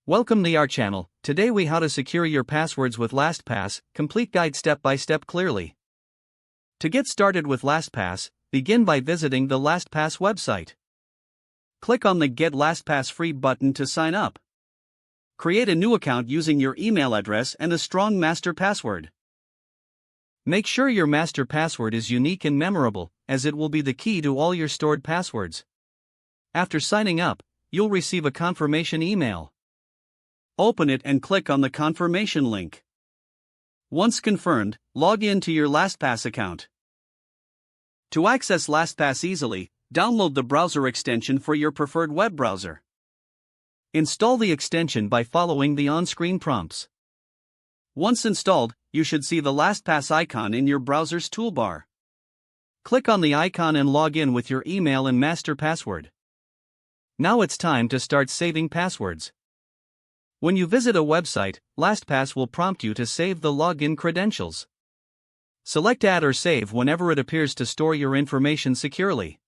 Welcome to our channel. Today we how to secure your passwords with LastPass, complete guide step by step clearly. To get started with LastPass, begin by visiting the LastPass website. Click on the Get LastPass Free button to sign up. Create a new account using your email address and a strong master password. Make sure your master password is unique and memorable, as it will be the key to all your stored passwords. After signing up, you'll receive a confirmation email. Open it and click on the confirmation link. Once confirmed, log in to your LastPass account. To access LastPass easily, download the browser extension for your preferred web browser. Install the extension by following the on-screen prompts. Once installed, you should see the LastPass icon in your browser's toolbar. Click on the icon and log in with your email and master password. Now it's time to start saving passwords. When you visit a website, LastPass will prompt you to save the login credentials. Select Add or Save whenever it appears to store your information securely.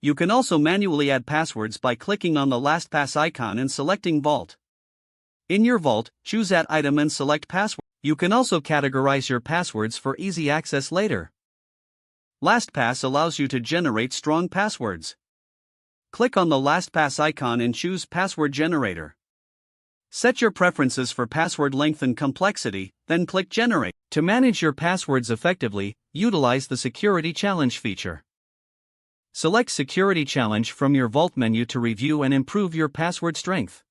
You can also manually add passwords by clicking on the LastPass icon and selecting Vault. In your vault, choose Add Item and select Password. You can also categorize your passwords for easy access later. LastPass allows you to generate strong passwords. Click on the LastPass icon and choose Password Generator. Set your preferences for password length and complexity, then click Generate. To manage your passwords effectively, utilize the Security Challenge feature. Select Security Challenge from your Vault menu to review and improve your password strength.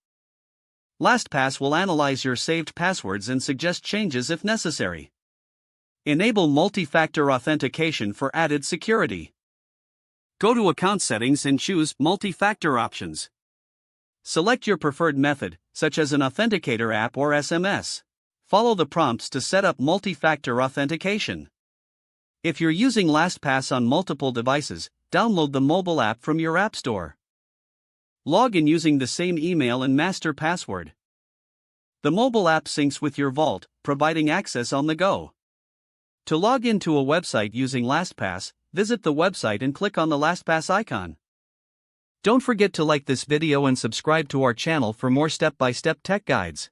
LastPass will analyze your saved passwords and suggest changes if necessary. Enable multi-factor authentication for added security. Go to Account Settings and choose Multi-Factor Options. Select your preferred method, such as an authenticator app or SMS. Follow the prompts to set up multi-factor authentication. If you're using LastPass on multiple devices, download the mobile app from your App Store. Log in using the same email and master password. The mobile app syncs with your vault, providing access on the go. To log into a website using LastPass, visit the website and click on the LastPass icon. Don't forget to like this video and subscribe to our channel for more step-by-step tech guides.